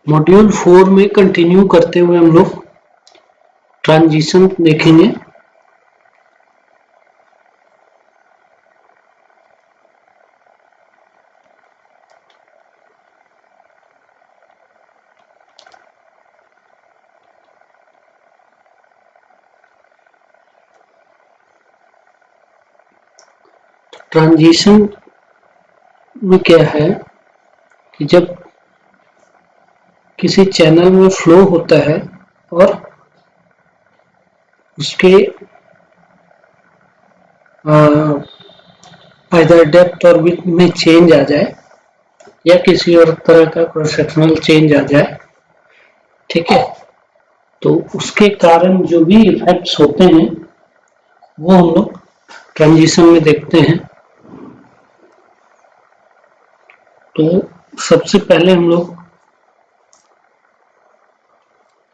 Module 4 में continue करते हुए हम लोग ट्रांजिशन देखेंगे। ट्रांजिशन में क्या है कि जब किसी चैनल में फ्लो होता है और उसके आइदर डेप्थ और विड्थ में चेंज आ जाए या किसी और तरह का क्रॉस सेक्शनल चेंज आ जाए, ठीक है, तो उसके कारण जो भी इफेक्ट्स होते हैं वो हम लोग ट्रांजिशन में देखते हैं। तो सबसे पहले हम लोग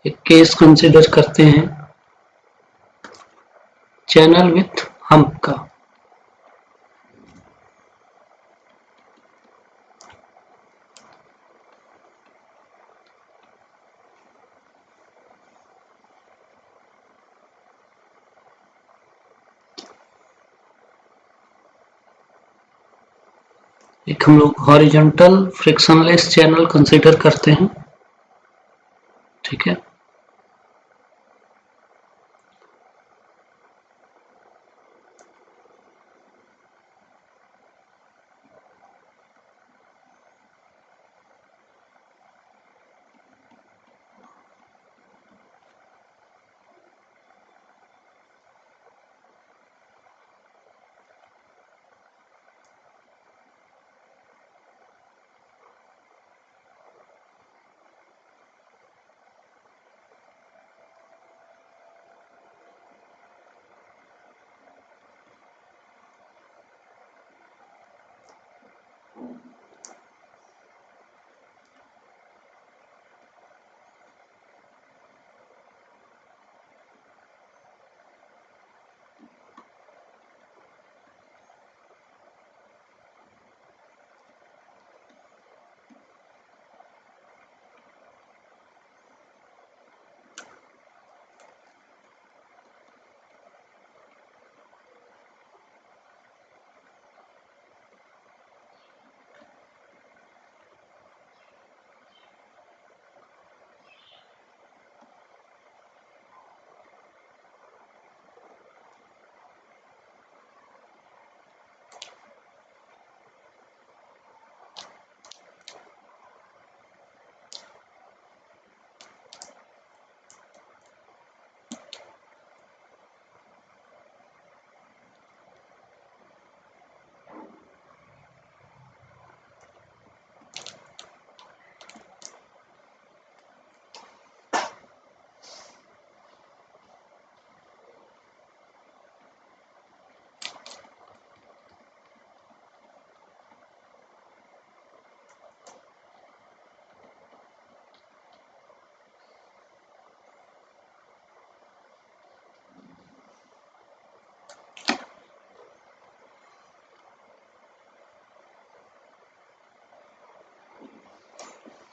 एक केस कंसीडर करते हैं चैनल विथ हम्प का। एक हम लोग हॉरिजॉन्टल फ्रिक्शनलेस चैनल कंसीडर करते हैं, ठीक है।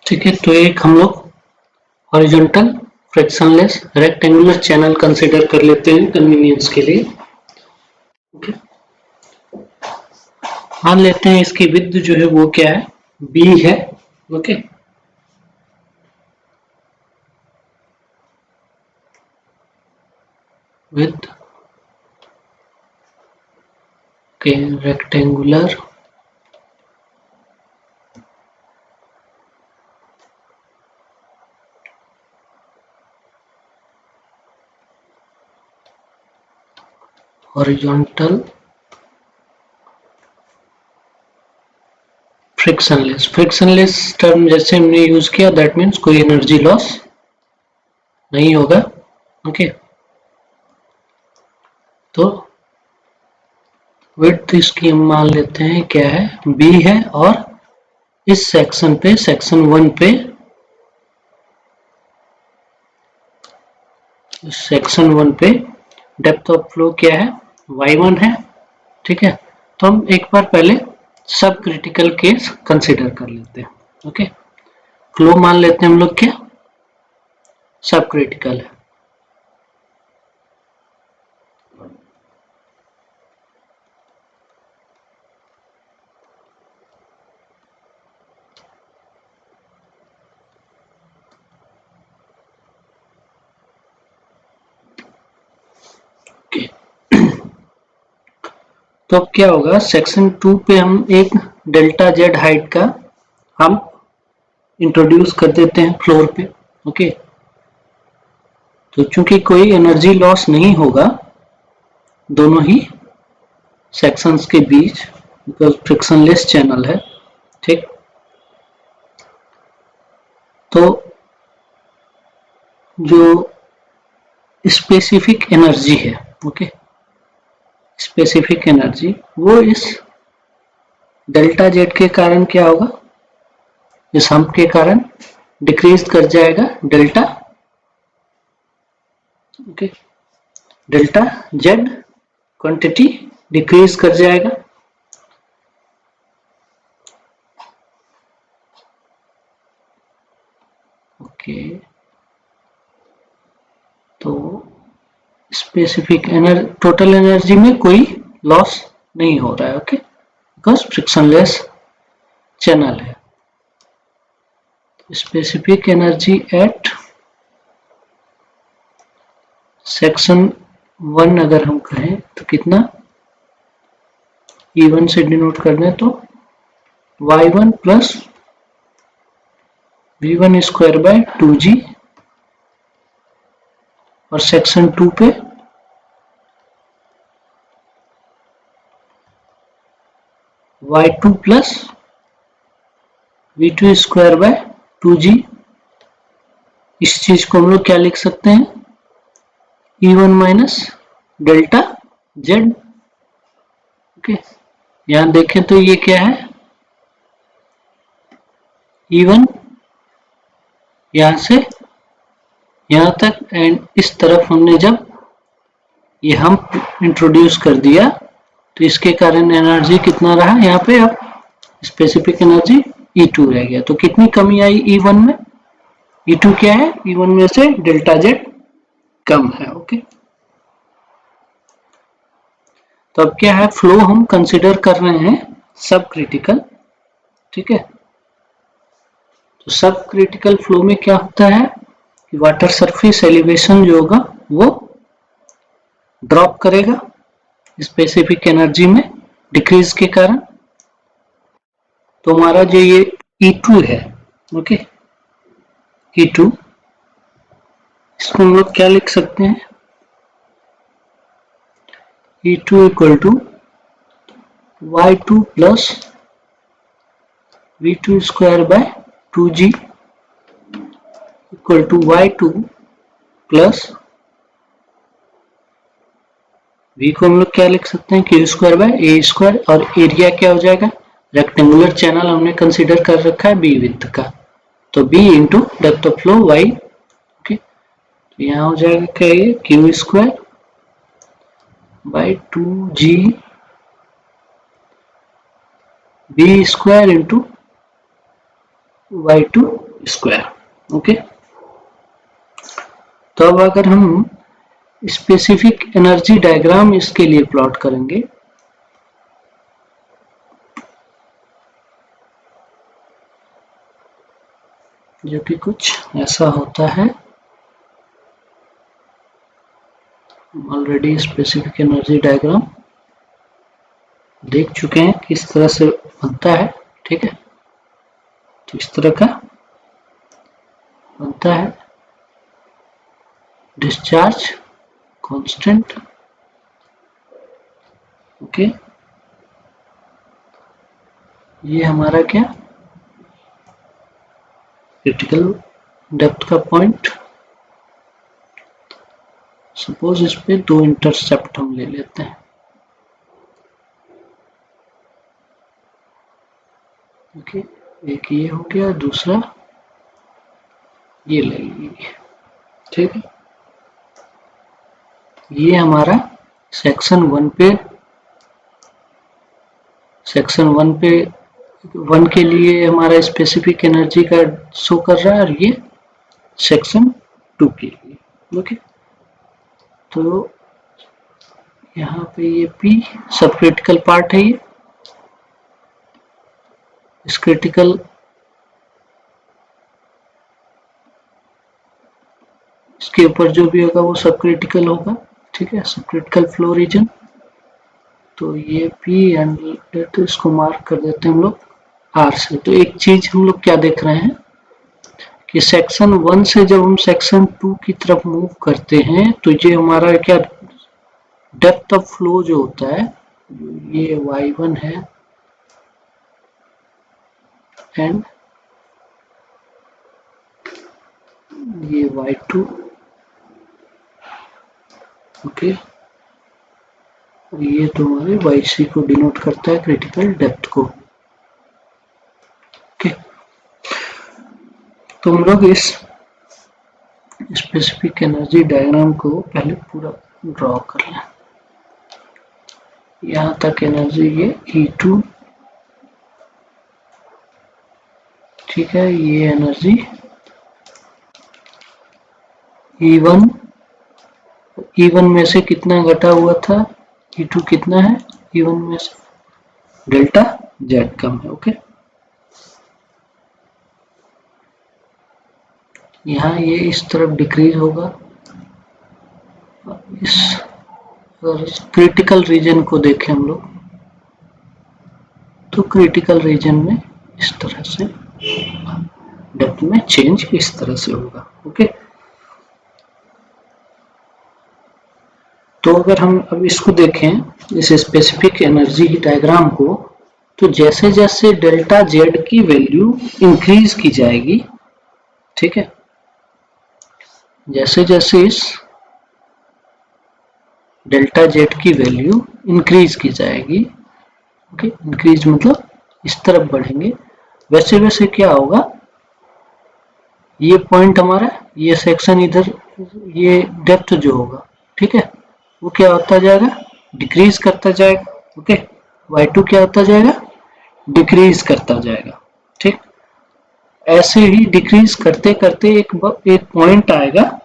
ठीक है, तो एक हम लोग horizontal frictionless rectangular channel consider कर लेते हैं कन्वीनियंस के लिए। ओके, मान लेते हैं इसकी विड्थ जो है वो क्या है, b है। ओके, विथ के rectangular horizontal frictionless. Frictionless term जैसे हमने यूज किया, दैट मीन्स कोई एनर्जी लॉस नहीं होगा। ओके, तो विड्थ इसकी हम मान लेते हैं क्या है, b है, और इस सेक्शन पे, सेक्शन 1 पे, सेक्शन 1 पे डेप्थ ऑफ फ्लो क्या है, y1 है। ठीक है, तो हम एक बार पहले सब क्रिटिकल केस कंसीडर कर लेते हैं। ओके, फ्लो मान लेते हैं हम लोग क्या, सब क्रिटिकल है। तो अब क्या होगा, सेक्शन 2 पे हम एक डेल्टा जेड हाइट का हम इंट्रोड्यूस कर देते हैं फ्लोर पे। ओके, तो चूंकि कोई एनर्जी लॉस नहीं होगा दोनों ही सेक्शंस के बीच, बिकॉज फ्रिक्शनलेस चैनल है, ठीक। तो जो स्पेसिफिक एनर्जी है, ओके, स्पेसिफिक एनर्जी वो इस डेल्टा जेड के कारण क्या होगा, इस हम्प के कारण डिक्रीज कर जाएगा delta, okay, delta Z quantity decrease कर जाएगा। ओके, तो स्पेसिफिक एनर्जी, टोटल एनर्जी में कोई लॉस नहीं हो रहा है, ओके, बिकॉज फ्रिक्शनलेस चैनल है। स्पेसिफिक एनर्जी एट सेक्शन 1 अगर हम कहें तो कितना, E1 से डिनोट कर दें तो Y1 plus V1 square by 2G, और सेक्शन 2 पे Y2 plus V2 square by 2G। इस चीज को हम लोग क्या लिख सकते हैं, E1 minus delta Z. Okay, यहां देखें तो ये क्या है, E1 यहां से यहां तक, एंड इस तरफ हमने जब ये हम इंट्रोड्यूस कर दिया तो इसके कारण एनर्जी कितना रहा यहाँ पे, अब स्पेसिफिक एनर्जी E2 रह गया। तो कितनी कमी आई E1 में, E2 क्या है, E1 में से डेल्टा जेड कम है। ओके, तो अब क्या है, फ्लो हम कंसिडर कर रहे हैं सब क्रिटिकल, ठीक है। तो सब क्रिटिकल फ्लो में क्या होता है कि वाटर सरफेस एलिवेशन जो होगा वो ड्रॉप करेगा स्पेसिफिक एनर्जी में डिक्रीज के कारण। तो हमारा जो ये E2 है, ओके, E2, इसको हम लोग क्या लिख सकते हैं, E2 equal to Y2 plus V2 square by 2G equal to Y2 plus V को हम लोग क्या लिख सकते हैं, Q square by A square, और एरिया क्या हो जाएगा, रेक्टेंगुलर चैनल हमने कंसीडर कर रखा है B विड्थ का, तो B into depth of flow Y। Okay, तो यहाँ हो जाएगा क्या, ये Q square by 2G B square into Y2 square. Okay, तो अब अगर हम स्पेसिफिक एनर्जी डायग्राम इसके लिए प्लॉट करेंगे, जो कि कुछ ऐसा होता है, ऑलरेडी स्पेसिफिक एनर्जी डायग्राम देख चुके हैं किस तरह से बनता है, ठीक है। तो इस तरह का बनता है, डिस्चार्ज कांस्टेंट, ओके, ये हमारा क्या, क्रिटिकल डेप्थ का पॉइंट। सपोज इस पे दो इंटरसेप्ट हम ले लेते हैं, ओके, एक ये हो गया, दूसरा ये ले लीजिए, ठीक है। ये हमारा सेक्शन 1 पे 1 के लिए हमारा स्पेसिफिक एनर्जी का शो कर रहा है और ये सेक्शन 2 के लिए। ओके, तो यहाँ पे ये P सब क्रिटिकल पार्ट है, ये इस क्रिटिकल इसके ऊपर जो भी होगा वो सब क्रिटिकल होगा। ठीक है, सब क्रिटिकल फ्लो रीजन। तो ये P एंड तो इसको मार्क कर देते हैं हम लोग R से। तो एक चीज हम लोग क्या देख रहे हैं कि सेक्शन 1 से जब हम सेक्शन 2 की तरफ मूव करते हैं तो ये हमारा क्या डेप्थ ऑफ फ्लो जो होता है, ये y1 है एंड ये y2। ओके, ये तुम्हारे yc को डिनोट करता है क्रिटिकल डेप्थ को। ओके, तो हम लोग इस स्पेसिफिक एनर्जी डायग्राम को पहले पूरा ड्रॉ कर लें। यहाँ तक एनर्जी ये E2, ठीक है, ये एनर्जी E1, E1 में से कितना घटा हुआ था, E2 कितना है, E1 में से डेल्टा Z कम है। ओके, यहाँ ये इस तरफ डिक्रीज होगा। इस क्रिटिकल रीजन को देखें हम लोग, तो क्रिटिकल रीजन में इस तरह से डेप्थ में चेंज इस तरह से होगा। ओके, तो अगर हम अब इसको देखें इस स्पेसिफिक एनर्जी डायग्राम को, तो जैसे जैसे डेल्टा जेड की वैल्यू इंक्रीज की जाएगी, ठीक है, जैसे जैसे इस डेल्टा जेड की वैल्यू इंक्रीज की जाएगी, ओके, इंक्रीज मतलब इस तरफ बढ़ेंगे, वैसे वैसे क्या होगा, ये पॉइंट हमारा, ये सेक्शन इधर, ये डेप्थ जो होगा, ठीक है, वो क्या होता जाएगा, डिक्रीज करता जाएगा। ओके, y2 क्या होता जाएगा, डिक्रीज करता जाएगा। ठीक, ऐसे ही डिक्रीज करते करते एक पॉइंट आएगा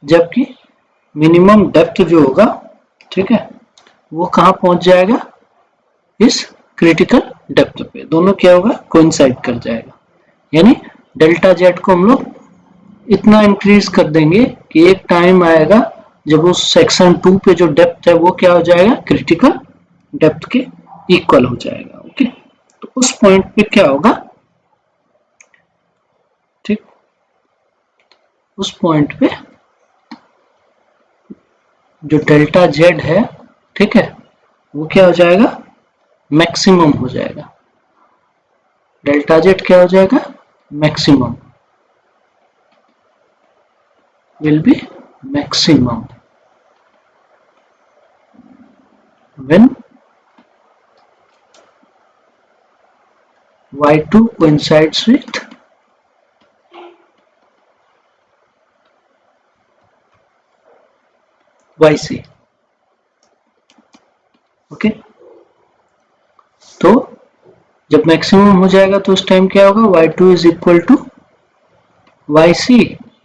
जबकि मिनिमम डेप्थ जो होगा, ठीक है, वो कहाँ पहुंच जाएगा, इस क्रिटिकल डेप्थ पे। दोनों क्या होगा, कोइंसाइड कर जाएगा, यानी डेल्टा जेड को हम लोग इतना इंक्रीज कर देंगे कि एक टाइम आएगा जब उस सेक्शन 2 पे जो डेप्थ है वो क्या हो जाएगा, क्रिटिकल डेप्थ के इक्वल हो जाएगा। ओके, तो उस पॉइंट पे क्या होगा, ठीक, उस पॉइंट पे जो डेल्टा जेड है, ठीक है, वो क्या हो जाएगा, मैक्सिमम हो जाएगा। डेल्टा जेड क्या हो जाएगा, maximum, will be maximum when y2 coincides with yc। Okay, तो जब मैक्सिमम हो जाएगा तो उस टाइम क्या होगा, y2 is equal to yc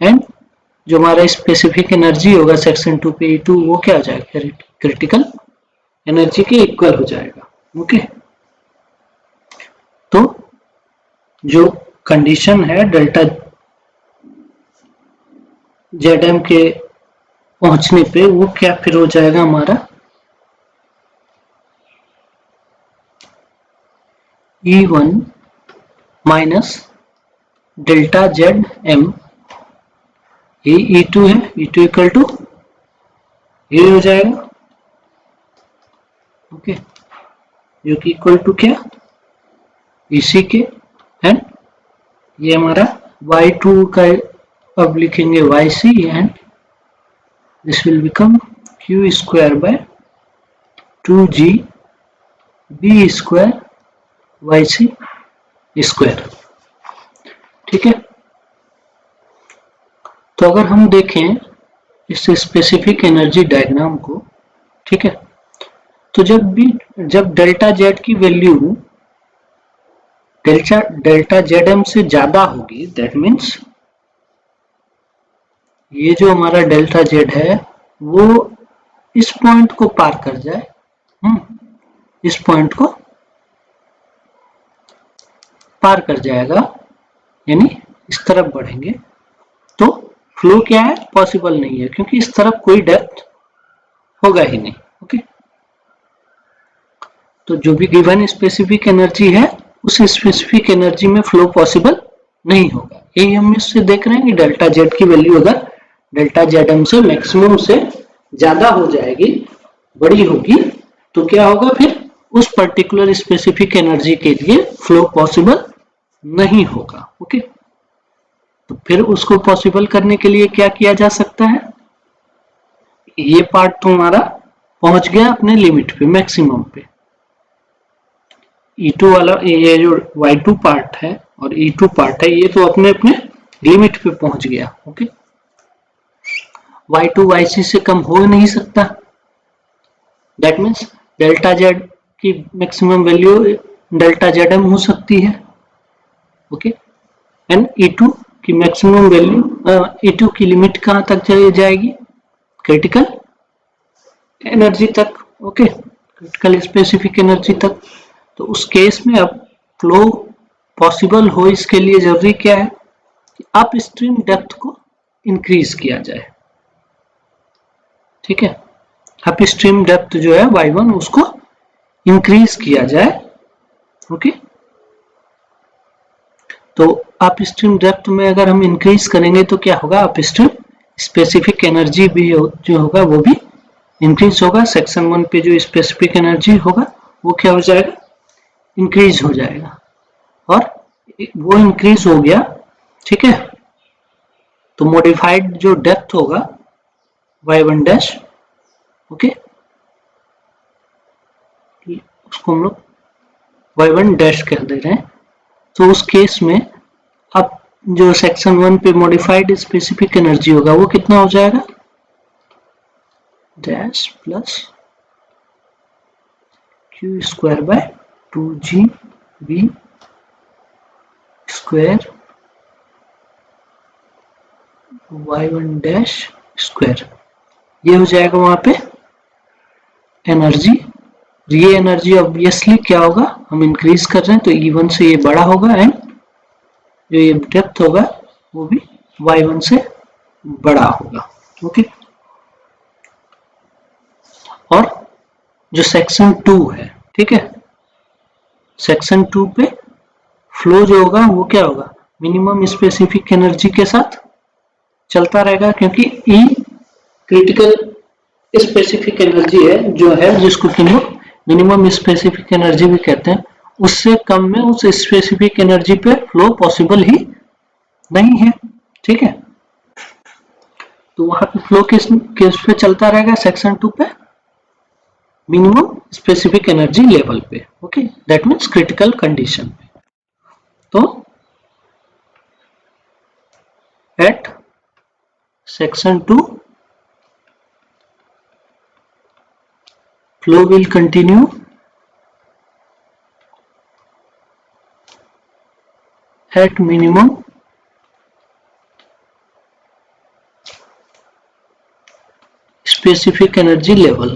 and जो हमारा स्पेसिफिक एनर्जी होगा सेक्शन 2 पे E2, वो क्या हो जाएगा, क्रिटिकल एनर्जी के इक्वल हो जाएगा। ओके, तो जो कंडीशन है डेल्टा जेड के पहुंचने पे, वो क्या फिर हो जाएगा हमारा, E1 minus delta Z M, ये E2 है, E2 इक्वल टू ये हो जाएगा। ओके, जो कि इक्वल टू क्या, इसी के, एंड ये हमारा y2 का अब लिखेंगे yc and this will become q square by 2g b square yc square. ठीक है, तो अगर हम देखें इस स्पेसिफिक एनर्जी डायग्राम को, ठीक है, तो जब डेल्टा जेड की वैल्यू डेल्टा जेड एम से ज्यादा होगी, दैट मीन्स ये जो हमारा डेल्टा जेड है वो इस पॉइंट को पार कर जाए, इस पॉइंट को पार कर जाएगा, यानी इस तरफ बढ़ेंगे तो फ्लो क्या है, पॉसिबल नहीं है, क्योंकि इस तरफ कोई डेप्थ होगा ही नहीं। ओके, तो जो भी गिवन स्पेसिफिक एनर्जी है उस स्पेसिफिक एनर्जी में फ्लो पॉसिबल नहीं होगा। यही हम इससे देख रहे हैं कि डेल्टा जेड की वैल्यू अगर डेल्टा जेड एम से मैक्सिमम से ज्यादा हो जाएगी, बड़ी होगी, तो क्या होगा, फिर उस पर्टिकुलर स्पेसिफिक एनर्जी के लिए फ्लो पॉसिबल नहीं होगा। ओके, तो फिर उसको पॉसिबल करने के लिए क्या किया जा सकता है, ये पार्ट तो हमारा पहुंच गया अपने लिमिट पे, मैक्सिमम पे। E2 वाला ये जो Y2 पार्ट है और E2 पार्ट है, ये तो अपने अपने लिमिट पे पहुंच गया। ओके, Y2 YC से कम हो नहीं सकता, दैट मीन्स डेल्टा जेड की maximum value delta Z M हो सकती है। ओके, एंड E2 की मैक्सिमम वैल्यू, E2 की लिमिट कहां तक चली जाएगी, क्रिटिकल एनर्जी तक। ओके, क्रिटिकल स्पेसिफिक एनर्जी तक। तो उस केस में अब फ्लो पॉसिबल हो, इसके लिए जरूरी क्या है कि अप स्ट्रीम डेप्थ को इंक्रीज किया जाए। ठीक है, अप स्ट्रीम डेप्थ जो है y1 उसको इंक्रीज किया जाए। ओके, तो अप स्ट्रीम डेप्थ में अगर हम इंक्रीज करेंगे तो क्या होगा, अप स्ट्रीम स्पेसिफिक एनर्जी भी जो होगा वो भी इंक्रीज होगा। सेक्शन 1 पे जो स्पेसिफिक एनर्जी होगा वो क्या हो जाएगा, इंक्रीज हो जाएगा, और वो इंक्रीज हो गया। ठीक है, तो मॉडिफाइड जो डेप्थ होगा y1 डैश, ओके, उसको हम लोग y1 डैश कह दे रहे हैं। तो उस केस में अब जो सेक्शन 1 पे मॉडिफाइड स्पेसिफिक एनर्जी होगा वो कितना हो जाएगा, dash plus Q square by 2GB square y1 dash square, ये हो जाएगा वहां पे एनर्जी। ये एनर्जी ऑब्वियसली क्या होगा, हम इंक्रीज कर रहे हैं तो E1 से ये बड़ा होगा, एंड जो ये डेप्थ होगा वो भी y1 से बड़ा होगा। ओके, और जो सेक्शन 2 है, ठीक है, सेक्शन 2 पे फ्लो जो होगा वो क्या होगा, मिनिमम स्पेसिफिक एनर्जी के साथ चलता रहेगा, क्योंकि E क्रिटिकल स्पेसिफिक एनर्जी है जो है, जिसको कि हम लोग मिनिमम स्पेसिफिक एनर्जी भी कहते हैं, उससे कम में उस स्पेसिफिक एनर्जी पे फ्लो पॉसिबल ही नहीं है। ठीक है, तो वहां पे फ्लो किस पे चलता रहेगा, सेक्शन 2 पे मिनिमम स्पेसिफिक एनर्जी लेवल पे। Okay, that means critical condition पे। तो at section 2 flow will continue at minimum specific energy level।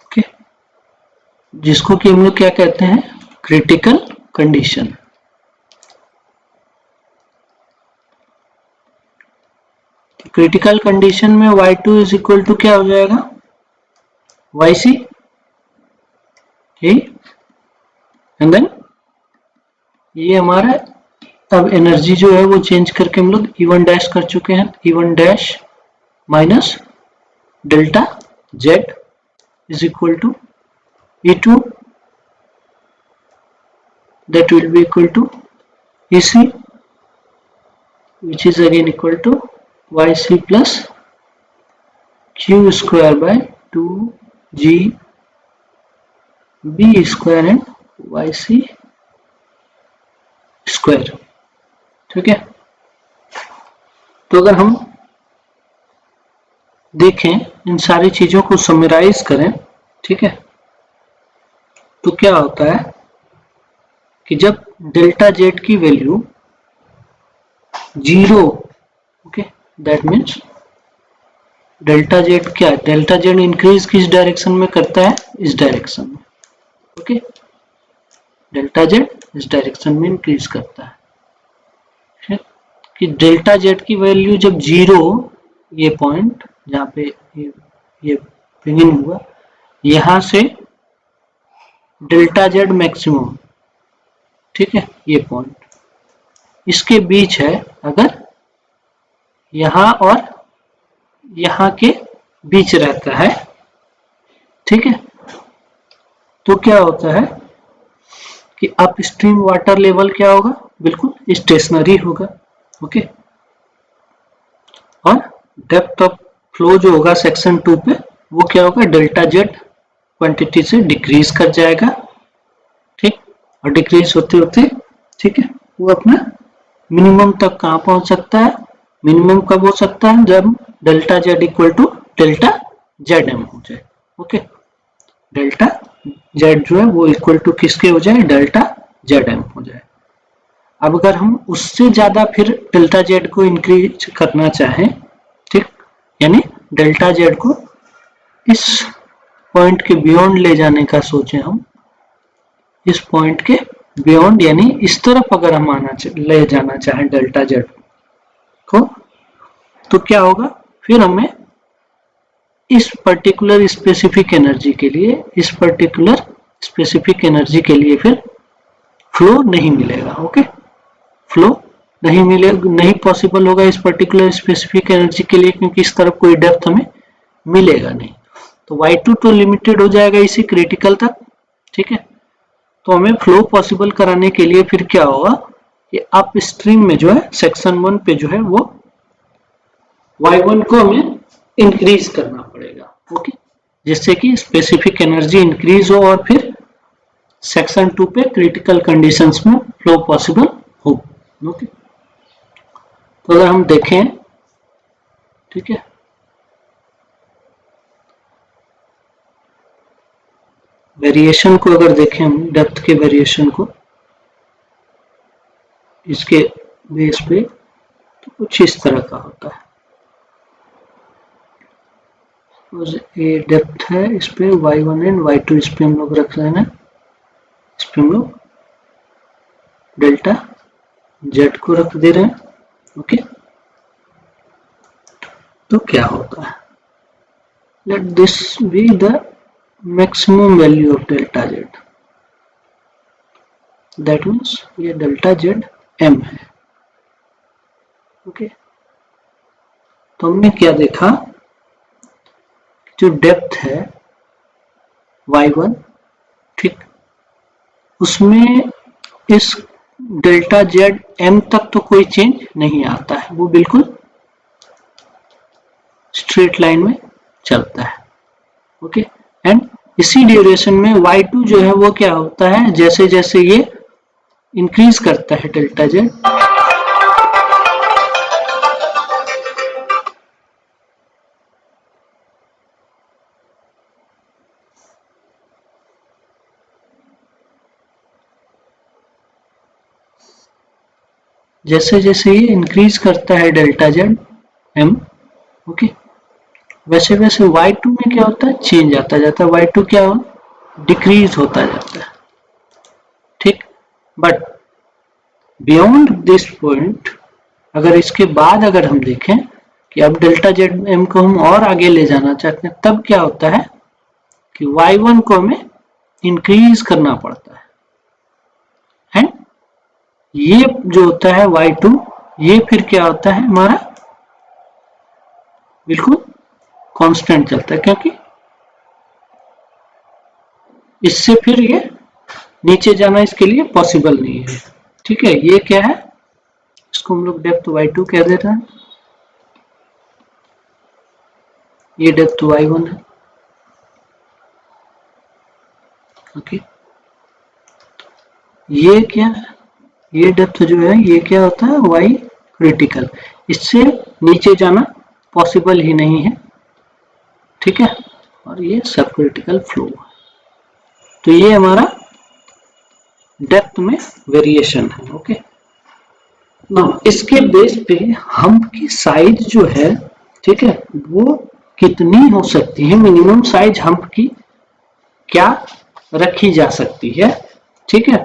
Okay, जिसको कि हम लोग क्या कहते हैं, क्रिटिकल कंडीशन। क्रिटिकल कंडीशन में y2 इज इक्वल टू क्या हो जाएगा, yc, एंड देन ये हमारा अब एनर्जी जो है वो चेंज करके हम लोग E1 डैश कर चुके हैं, E1 dash minus delta Z is equal to E2 that will be equal to EC, which is again equal to YC plus Q square by 2GB square and YC square। ठीक है, तो अगर हम देखें इन सारी चीजों को समराइज करें ठीक है। तो क्या होता है कि जब डेल्टा जेड की value 0, okay, that means delta Z क्या है, डेल्टा जेड इंक्रीज किस डायरेक्शन में करता है, इस डायरेक्शन में, ओके, डेल्टा जेड इस डायरेक्शन में इंक्रीज करता है। कि डेल्टा जेड की वैल्यू जब 0, ये पॉइंट जहाँ पे ये बिगिन हुआ, यहां से डेल्टा जेड मैक्सिमम, ठीक है, ये पॉइंट इसके बीच है, अगर यहां और यहां के बीच रहता है, ठीक है, तो क्या होता है कि अप स्ट्रीम वाटर लेवल क्या होगा, बिल्कुल स्टेशनरी होगा, ओके, और डेप्थ ऑफ फ्लो जो होगा सेक्शन 2 पे, वो क्या होगा, डेल्टा जेड क्वांटिटी से डिक्रीज कर जाएगा, ठीक, और डिक्रीज होते होते, ठीक है, वो अपना मिनिमम तक कहाँ पहुंच सकता है, मिनिमम कब हो सकता है, जब delta Z equal to delta Z M हो जाए, ओके, डेल्टा जेड जो है वो इक्वल टू किसके हो जाए, डेल्टा जेड एम हो जाए। अब अगर हम उससे ज्यादा फिर डेल्टा जेड को इंक्रीज करना चाहें, ठीक, यानी डेल्टा जेड को इस पॉइंट के बियॉन्ड ले जाने का सोचें हम, इस पॉइंट के बियॉन्ड यानी इस तरफ अगर हम ले जाना चाहें डेल्टा जेड को, तो क्या होगा, फिर हमें इस पर्टिकुलर स्पेसिफिक एनर्जी के लिए, इस पर्टिकुलर स्पेसिफिक एनर्जी के लिए फिर फ्लो नहीं मिलेगा, ओके, फ्लो नहीं मिलेगा, नहीं पॉसिबल होगा इस पर्टिकुलर स्पेसिफिक एनर्जी के लिए, क्योंकि इस तरफ कोई डेप्थ हमें मिलेगा नहीं, तो y2 तो लिमिटेड हो जाएगा इसी क्रिटिकल तक, ठीक है। तो हमें फ्लो पॉसिबल कराने के लिए फिर क्या होगा कि अप स्ट्रीम में जो है सेक्शन 1 पे जो है वो y1 को हमें इंक्रीज करना पड़ेगा, ओके, जिससे कि स्पेसिफिक एनर्जी इंक्रीज हो और फिर सेक्शन 2 पे क्रिटिकल कंडीशंस में फ्लो पॉसिबल हो, ओके। तो अगर हम देखें, ठीक है, वेरिएशन को अगर देखें हम, डेप्थ के वेरिएशन को इसके बेस पे, तो कुछ इस तरह का होता है, ये डेप्थ है, इस पे y1 एंड y2 इस पे हम लोग रख रहे हैं, इस पे हम लोग डेल्टा जेड को रख दे रहे हैं, ओके। तो क्या होता है, let this be the maximum value of delta Z, that means ये डेल्टा जेड एम है, ओके। तो हमने क्या देखा, जो डेप्थ है y1, ठीक, उसमें इस डेल्टा जेड एम तक तो कोई चेंज नहीं आता है, वो बिल्कुल स्ट्रेट लाइन में चलता है, ओके। एंड इसी ड्यूरेशन में y2 जो है वो क्या होता है, जैसे जैसे ये इंक्रीज करता है डेल्टा जेड, जैसे जैसे ये इंक्रीज करता है डेल्टा जेड एम, ओके, वैसे वैसे y2 में क्या होता है, चेंज आता जाता है, y2 क्या हो, डिक्रीज होता जाता है, ठीक। बट बियॉन्ड दिस पॉइंट, अगर इसके बाद अगर हम देखें कि अब डेल्टा जेड एम को हम और आगे ले जाना चाहते हैं, तब क्या होता है कि y1 को हमें इंक्रीज करना पड़ता है, ये जो होता है y2, ये फिर क्या होता है हमारा, बिल्कुल कांस्टेंट चलता है, क्योंकि इससे फिर ये नीचे जाना इसके लिए पॉसिबल नहीं है, ठीक है। ये क्या है, इसको हम लोग डेप्थ y2 कह देते हैं, ये डेप्थ y1 है, ओके। ये क्या है, ये डेप्थ जो है ये क्या होता है, y क्रिटिकल, इससे नीचे जाना पॉसिबल ही नहीं है, ठीक है। और ये सब क्रिटिकल फ्लो है। तो ये हमारा डेप्थ में वेरिएशन है। ओके, नाउ इसके बेस पे हम्प की साइज जो है, ठीक है, वो कितनी हो सकती है, मिनिमम साइज हम्प की क्या रखी जा सकती है, ठीक है,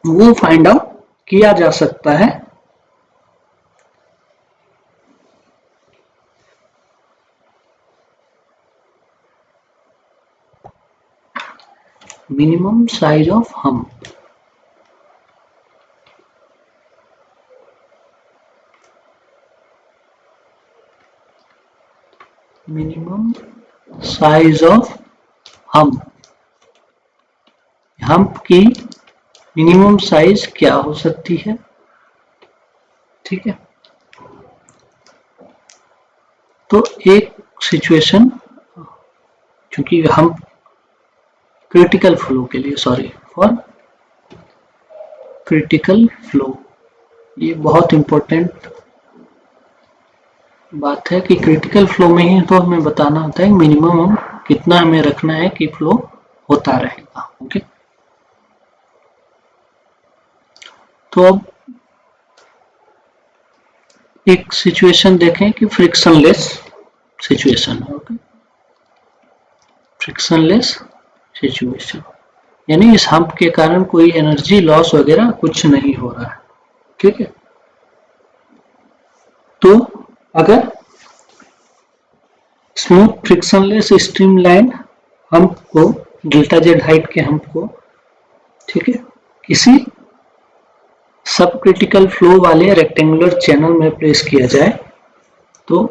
वो फाइंड आउट किया जा सकता है minimum size of hump. Minimum size of hump, hump की मिनिमम साइज क्या हो सकती है, ठीक है। तो एक सिचुएशन, क्योंकि हम क्रिटिकल फ्लो के लिए, सॉरी फॉर क्रिटिकल फ्लो, ये बहुत इंपॉर्टेंट बात है कि क्रिटिकल फ्लो में ही तो हमें बताना होता है मिनिमम हम कितना हमें रखना है कि फ्लो होता रहेगा। ओके, तो अब एक सिचुएशन देखें कि फ्रिक्शनलेस सिचुएशन है। ओके, फ्रिक्शनलेस सिचुएशन यानी इस हम्प के कारण कोई एनर्जी लॉस वगैरह कुछ नहीं हो रहा है, ठीक है। तो अगर स्मूथ फ्रिक्शनलेस स्ट्रीमलाइन हम्प को, डेल्टा जेड हाइट के हम्प को, ठीक है, किसी सब क्रिटिकल फ्लो वाले रेक्टेंगुलर चैनल में प्लेस किया जाए तो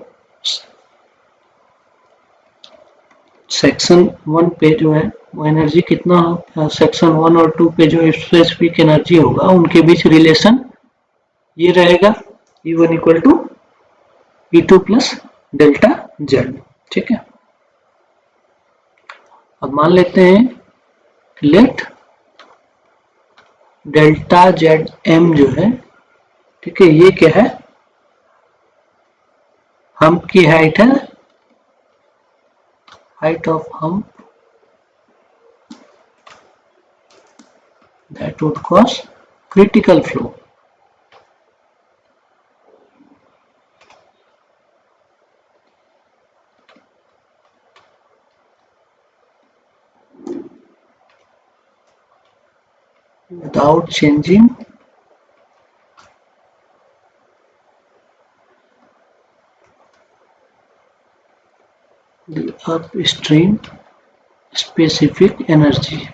सेक्शन 1 पे जो है वो एनर्जी कितना, सेक्शन 1 और 2 पे जो स्पेसिफिक एनर्जी होगा उनके बीच रिलेशन ये रहेगा E1 equal to E2 plus delta Z, ठीक है। अब मान लेते हैं लेट डेल्टा जेड एम जो है, ठीक है, ये क्या है, हम्प की हाइट है, height of hump that would cause critical flow. Without changing the upstream specific energy,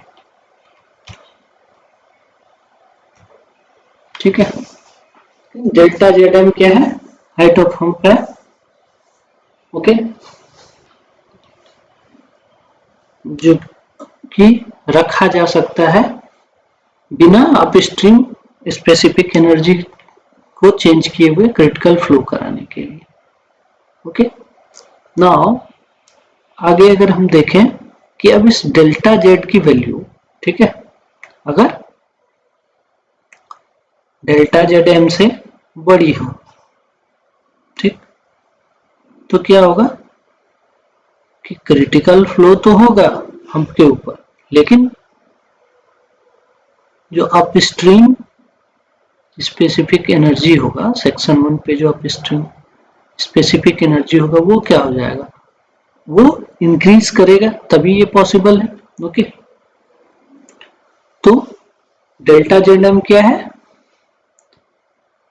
ठीक है। डेल्टा जेड एम क्या है, हाइट ऑफ हम्प है। ओके, जो कि रखा जा सकता है बिना अपस्ट्रीम स्पेसिफिक एनर्जी को चेंज किए हुए क्रिटिकल फ्लो कराने के लिए। ओके, नाउ आगे अगर हम देखें कि अब इस डेल्टा जेड की वैल्यू, ठीक है, अगर डेल्टा जेड एम से बड़ी हो, ठीक, तो क्या होगा कि क्रिटिकल फ्लो तो होगा हम्प के ऊपर, लेकिन जो अपस्ट्रीम स्पेसिफिक एनर्जी होगा, सेक्शन 1 पे जो अपस्ट्रीम स्पेसिफिक एनर्जी होगा वो क्या हो जाएगा, वो इंक्रीज करेगा, तभी ये पॉसिबल है। ओके, तो डेल्टा जेड एम क्या है,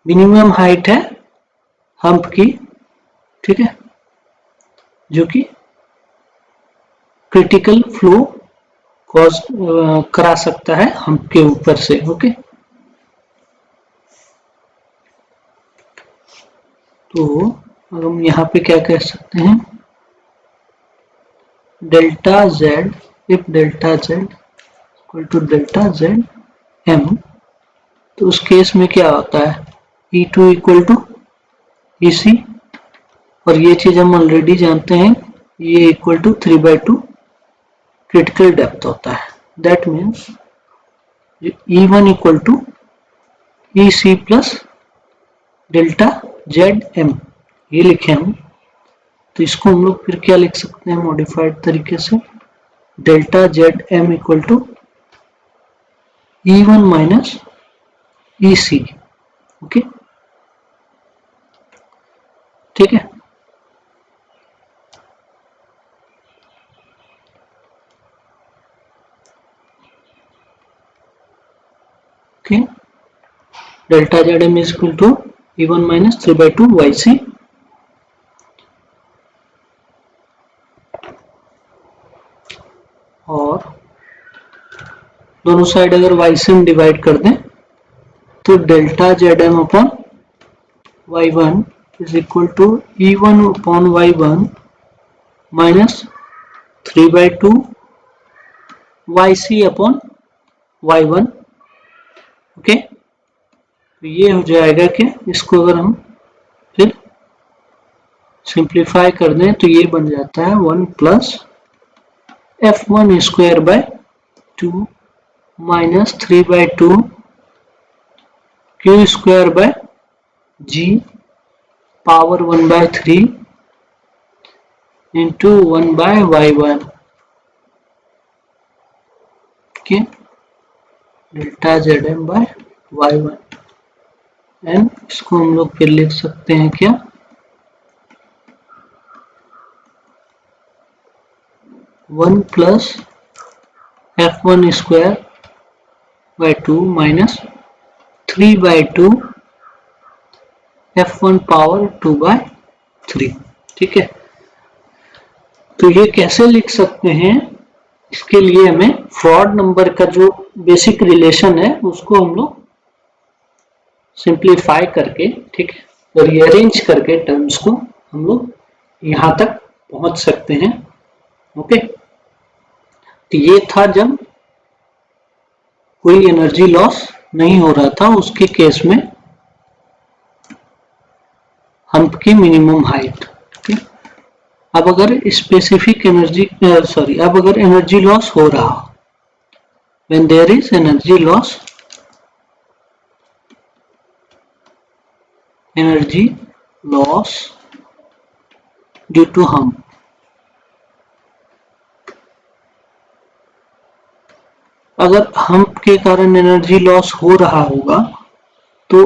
मिनिमम हाइट है हम्प की, ठीक है, जो कि क्रिटिकल फ्लो कॉज करा सकता है हम्प के ऊपर से। ओके, तो हम यहाँ पे क्या कह सकते हैं, delta Z, if delta Z equal to delta Z M, तो उस केस में क्या होता है, E2 इक्वल टू EC, और ये चीज हम ऑलरेडी जानते हैं, ये इक्वल टू 3/2 क्रिटिकल डेप्थ होता है। That means E1 equal to EC plus delta Z M, ये लिखे हम तो इसको हम लोग फिर क्या लिख सकते हैं मॉडिफाइड तरीके से, delta Z M equal to E1 minus EC। Okay, ठीक है। Okay, delta Z M is equal to E1 minus 3/2 YC। और दोनों साइड अगर y से हम डिवाइड कर दें तो delta Z M upon y1 is equal to E1 upon y1 minus 3/2 YC upon y1। Okay, तो ये हो जाएगा कि इसको अगर हम फिर सिंप्लीफाई कर दें तो ये बन जाता है 1 plus F1 square by 2 minus 3/2 Q square by G power 1/3 into 1/y1। Okay, delta Z M by y1 and इसको हम लोग फिर लिख सकते हैं क्या, 1 plus F1 square by 2 minus 3/2 F1 power 2/3। ठीक है, तो ये कैसे लिख सकते हैं, इसके लिए हमें फ्रॉड नंबर का जो बेसिक रिलेशन है उसको हम लोग सिंप्लीफाई करके, ठीक है, रीअरेंज करके टर्म्स को हम लोग यहां तक पहुंच सकते हैं। ओके, तो ये था जब कोई एनर्जी लॉस नहीं हो रहा था, उसके केस में हम्प की मिनिमम हाइट। अब अगर स्पेसिफिक एनर्जी अब अगर एनर्जी लॉस हो रहा, when there is energy loss due to hump, अगर हम्प के कारण एनर्जी लॉस हो रहा होगा तो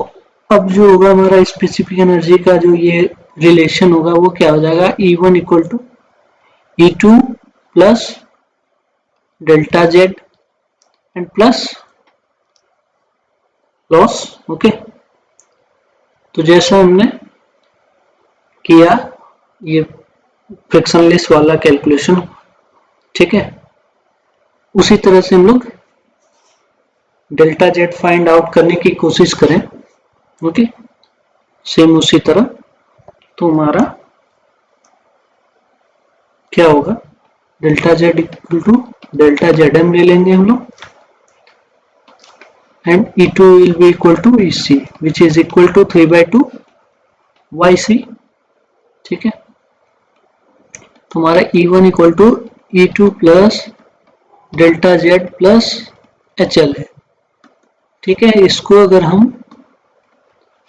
अब जो होगा हमारा स्पेसिफिक एनर्जी का जो ये रिलेशन होगा वो क्या हो जाएगा, E1 equal to E2 plus delta Z and plus loss. Okay, तो जैसा हमने किया ये फ्रिक्शनलेस वाला कैलकुलेशन, ठीक है, उसी तरह से हम लोग डेल्टा जेड फाइंड आउट करने की कोशिश करें। ओके, सेम उसी तरह, तो हमारा क्या होगा, delta Z equal to delta Z M ले लेंगे हम लोग and E2 will be equal to EC which is equal to 3/2 YC। ठीक है, तो हमारा E1 equal to E2 plus delta Z plus HL है। ठीक है, इसको अगर हम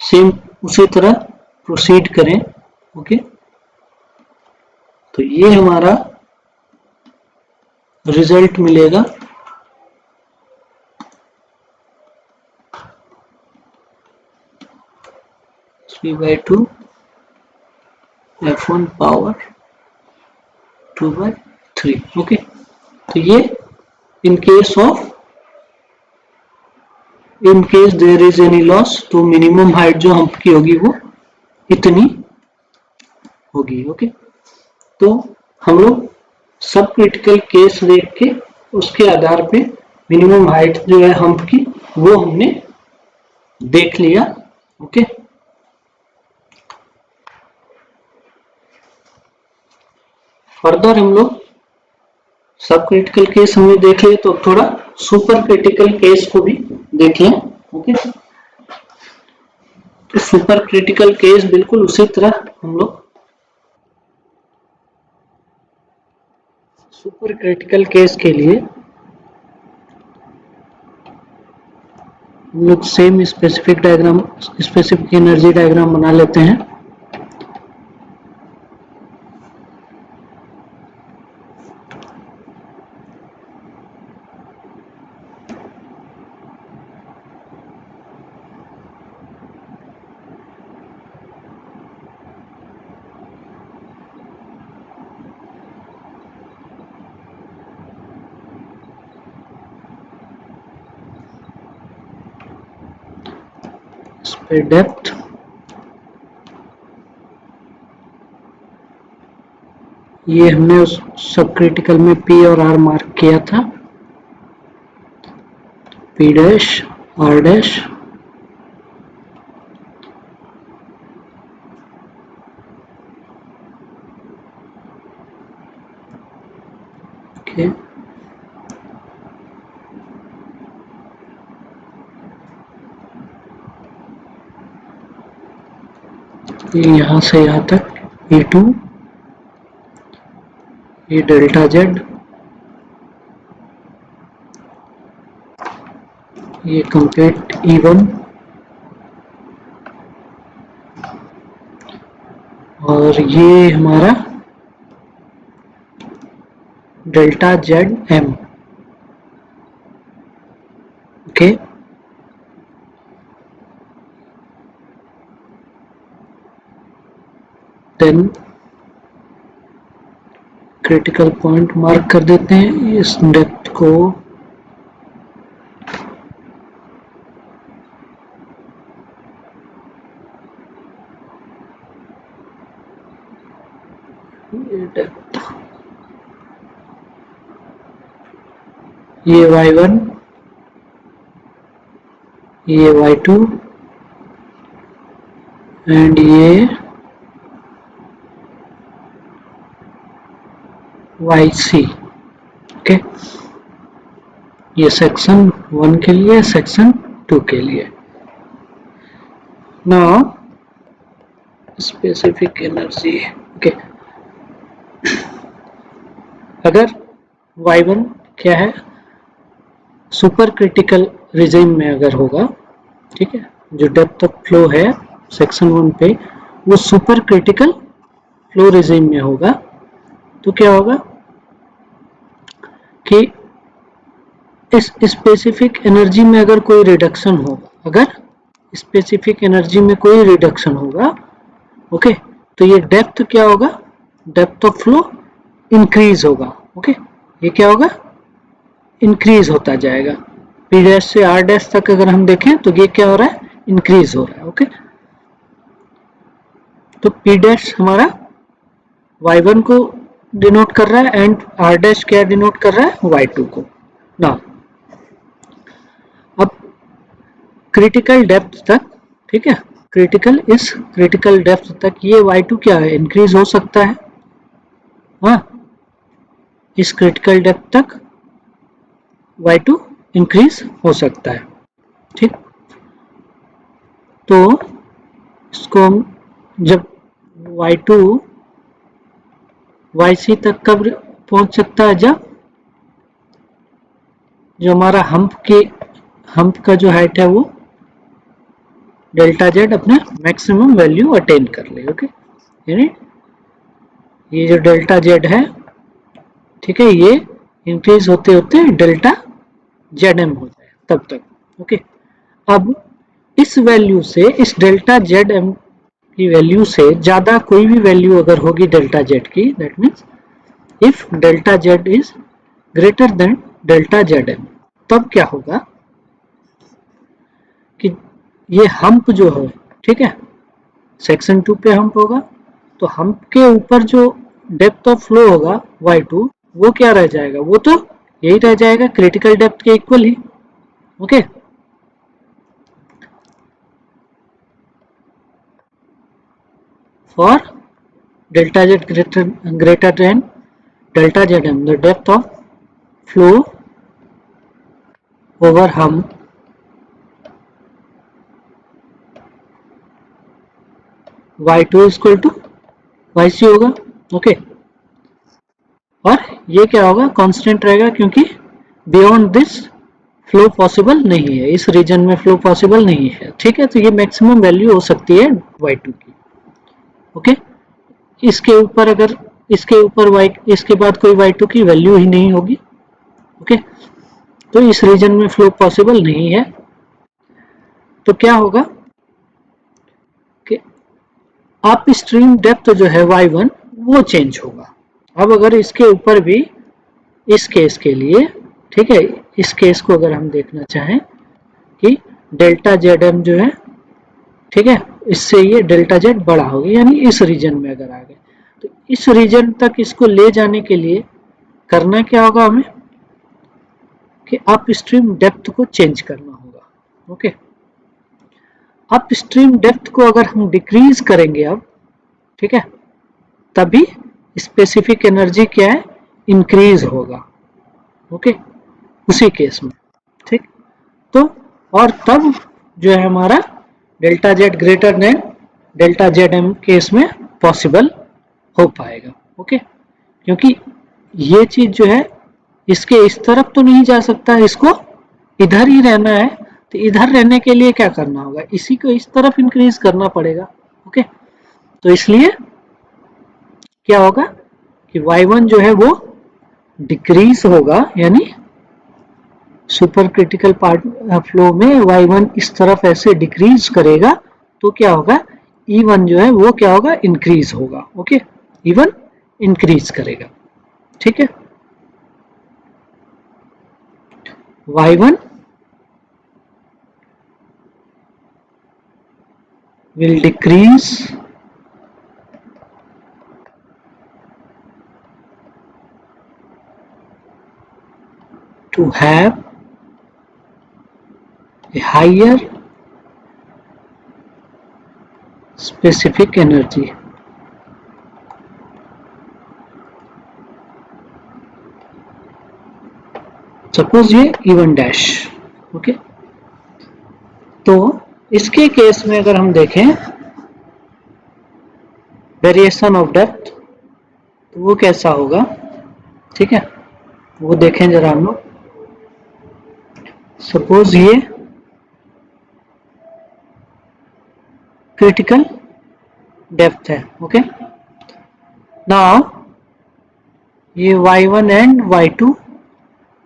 सेम उसी तरह प्रोसीड करें, ओके, तो ये हमारा रिजल्ट मिलेगा 3/2 F1 पावर 2/3। ओके, तो ये in case there is any loss, तो मिनिमम हाइट जो हम्प की होगी वो इतनी होगी। ओके, तो हम लोग सब क्रिटिकल केस देख के उसके आधार पे मिनिमम हाइट जो है हम्प की वो हमने देख लिया। ओके, फर्दर हम लोग सब क्रिटिकल केस हमने देख लिए, तो थोड़ा सुपर क्रिटिकल केस को भी देख लें। ओके, तो सुपर क्रिटिकल केस बिल्कुल उसी तरह हम लोग सुपर क्रिटिकल केस के लिए हम लोग सेम स्पेसिफिक एनर्जी डायग्राम बना लेते हैं। फिर डेप्थ, ये हमने उस सब क्रिटिकल में P और R मार्क किया था, P dash R dash, okay. यहाँ से यहाँ तक E2, ये डेल्टा जेड, ये कंप्लीट E1 और ये हमारा delta Z M, okay. Then critical point mark कर देते हैं, इस डेप्थ को डेप्थ, ये y1, ये y2 एंड ये yc, ओके। ये सेक्शन 1 के लिए, सेक्शन 2 के लिए। Now specific energy, okay. अगर y1 क्या है, सुपर क्रिटिकल रिजिम में अगर होगा, ठीक है, जो डेप्थ ऑफ फ्लो है सेक्शन 1 पे, वो सुपर क्रिटिकल फ्लो रिजिम में होगा, तो क्या होगा कि इस स्पेसिफिक एनर्जी में अगर कोई रिडक्शन होगा, अगर स्पेसिफिक एनर्जी में कोई रिडक्शन होगा, ओके, तो ये डेप्थ क्या होगा, डेप्थ ऑफ फ्लो इंक्रीज होगा, ओके। ये क्या होगा, इंक्रीज होता जाएगा। P डैश से R डैश तक अगर हम देखें तो ये क्या हो रहा है, इंक्रीज हो रहा है, ओके। तो P डैश हमारा y1 को डिनोट कर रहा है एंड R डैश क्या डिनोट कर रहा है, y2 को। ना अब क्रिटिकल डेप्थ तक, ठीक है, क्रिटिकल, इस क्रिटिकल डेप्थ तक ये y2 क्या है, इंक्रीज हो सकता है, हाँ, इस क्रिटिकल डेप्थ तक y2 इंक्रीज हो सकता है, ठीक। तो इसको हम जब y2 yc तक कब पहुंच सकता है, जब जो हमारा हम्प का जो हाइट है वो डेल्टा जेड अपने मैक्सिमम वैल्यू अटेन कर ले, ओके। यानी ये जो डेल्टा जेड है, ठीक है, ये इंक्रीज होते होते डेल्टा जेड एम हो जाए तब तक, ओके। अब इस वैल्यू से, इस डेल्टा जेड एम की वैल्यू से ज्यादा कोई भी वैल्यू अगर होगी डेल्टा जेड की, that means if delta Z is greater than delta Z M, तब क्या होगा कि ये हम्प जो है, ठीक है, सेक्शन 2 पे हम्प होगा, तो हम्प के ऊपर जो डेप्थ ऑफ फ्लो होगा y2, वो क्या रह जाएगा, वो तो यही रह जाएगा क्रिटिकल डेप्थ के equal he, okay. For delta Z greater than delta zm, the depth of flow over hump y2 equal to yc होगा, ओके। और ये क्या होगा, कांस्टेंट रहेगा, क्योंकि बियॉन्ड दिस फ्लो पॉसिबल नहीं है, इस रीजन में फ्लो पॉसिबल नहीं है, ठीक है। तो ये मैक्सिमम वैल्यू हो सकती है y2 की, ओके। इसके ऊपर अगर इसके बाद कोई y2 की वैल्यू ही नहीं होगी, ओके, तो इस रीजन में फ्लो पॉसिबल नहीं है, तो क्या होगा कि अप स्ट्रीम डेप्थ जो है y1 वो चेंज होगा। अब अगर इसके ऊपर भी इस केस के लिए, ठीक है, इस केस को अगर हम देखना चाहें कि डेल्टा जेड एम जो है ठीक है, इससे ये डेल्टा जेड बड़ा हो गया, यानी इस रीजन में अगर आ गए तो इस रीजन तक इसको ले जाने के लिए करना क्या होगा हमें कि अप स्ट्रीम डेप्थ को चेंज करना होगा। ओके, अप स्ट्रीम डेप्थ को अगर हम डिक्रीज करेंगे अब, ठीक है, तभी स्पेसिफिक एनर्जी क्या है, इंक्रीज होगा। ओके, उसी केस में, ठीक, तो और तब जो है हमारा delta Z greater than delta Z M case में पॉसिबल हो पाएगा। ओके, क्योंकि ये चीज जो है इसके इस तरफ तो नहीं जा सकता, इसको इधर ही रहना है, तो इधर रहने के लिए क्या करना होगा, इसी को इस तरफ इंक्रीज करना पड़ेगा। ओके, तो इसलिए क्या होगा कि y1 जो है वो डिक्रीज होगा, यानी सुपर क्रिटिकल पार्ट फ्लो में y1 इस तरफ ऐसे डिक्रीज करेगा, तो क्या होगा E1 जो है वो क्या होगा, इंक्रीज होगा। ओके, E1 इंक्रीज करेगा, ठीक है, y1 will decrease to have a higher specific energy. Suppose ये E1 डैश। ओके, तो इसके केस में अगर हम देखें वेरिएशन ऑफ डेप्थ, तो वो कैसा होगा, ठीक है, वो देखें जरा हम लोग। सपोज ये क्रिटिकल डेप्थ है। ओके, नाउ ये y1 and y2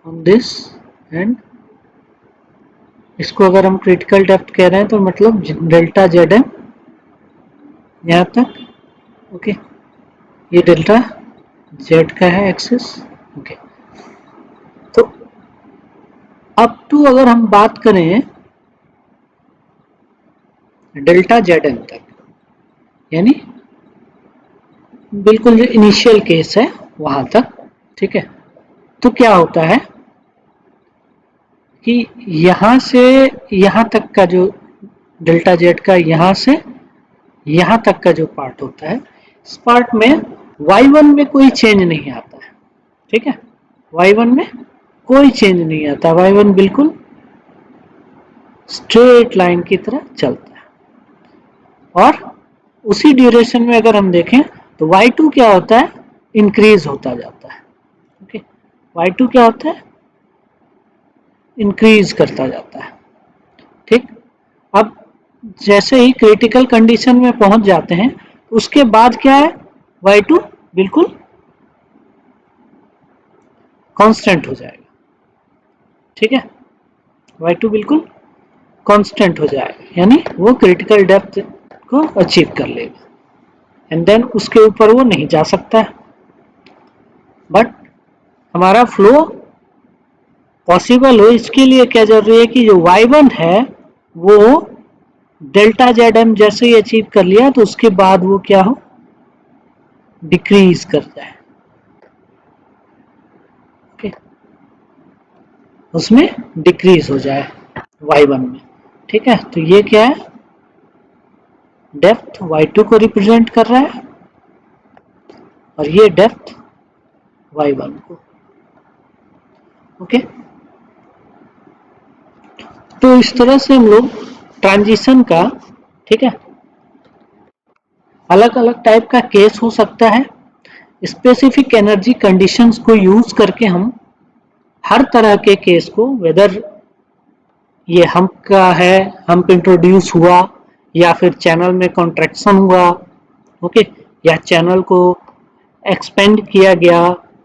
on this and, इसको अगर हम क्रिटिकल डेप्थ कह रहे हैं तो मतलब डेल्टा जेड एम यहाँ तक। ओके, ये डेल्टा जेड का है एक्सिस। ओके, तो अप टू अगर हम बात करें डेल्टा जेड एम तक, यानी बिल्कुल जो इनिशियल केस है वहां तक, ठीक है, तो क्या होता है कि यहां से यहां तक का जो डेल्टा जेड का यहां से यहां तक का जो पार्ट होता है, इस पार्ट में y1 में कोई चेंज नहीं आता है। ठीक है, y1 में कोई चेंज नहीं आता, y1 बिल्कुल स्ट्रेट लाइन की तरह चलता है। और उसी ड्यूरेशन में अगर हम देखें तो y2 क्या होता है, इंक्रीज होता जाता है। ओके, y2 क्या होता है, इंक्रीज करता जाता है। ठीक, अब जैसे ही क्रिटिकल कंडीशन में पहुंच जाते हैं उसके बाद क्या है, y2 बिल्कुल कांस्टेंट हो जाएगा। ठीक है, y2 बिल्कुल कांस्टेंट हो जाएगा, यानी वो क्रिटिकल डेप्थ को अचीव कर लेगा एंड देन उसके ऊपर वो नहीं जा सकता है। बट हमारा फ्लो पॉसिबल हो इसके लिए क्या जरूरी है कि जो y1 है वो डेल्टा जेड एम जैसे ही अचीव कर लिया तो उसके बाद वो क्या हो, डिक्रीज कर जाए। ओके, उसमें डिक्रीज हो जाए y1 में। ठीक है, तो ये क्या है, डेप्थ y2 को रिप्रेजेंट कर रहा है और ये डेप्थ y1 को। ओके, तो इस तरह से हम लोग ट्रांजिशन का, ठीक है, अलग अलग टाइप का केस हो सकता है। स्पेसिफिक एनर्जी कंडीशंस को यूज करके हम हर तरह के केस को, वेदर ये हम्प का है, हम्प इंट्रोड्यूस हुआ या फिर चैनल में कॉन्ट्रैक्शन हुआ, ओके, या चैनल को एक्सपेंड किया गया,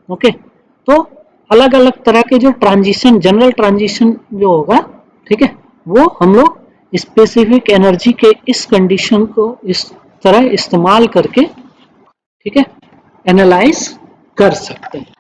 ओके, तो अलग अलग तरह के जो ट्रांजिशन, जनरल ट्रांजिशन जो होगा, ठीक है, वो हम लोग स्पेसिफिक एनर्जी के इस कंडीशन को इस तरह इस्तेमाल करके, ठीक है, एनालाइज कर सकते हैं।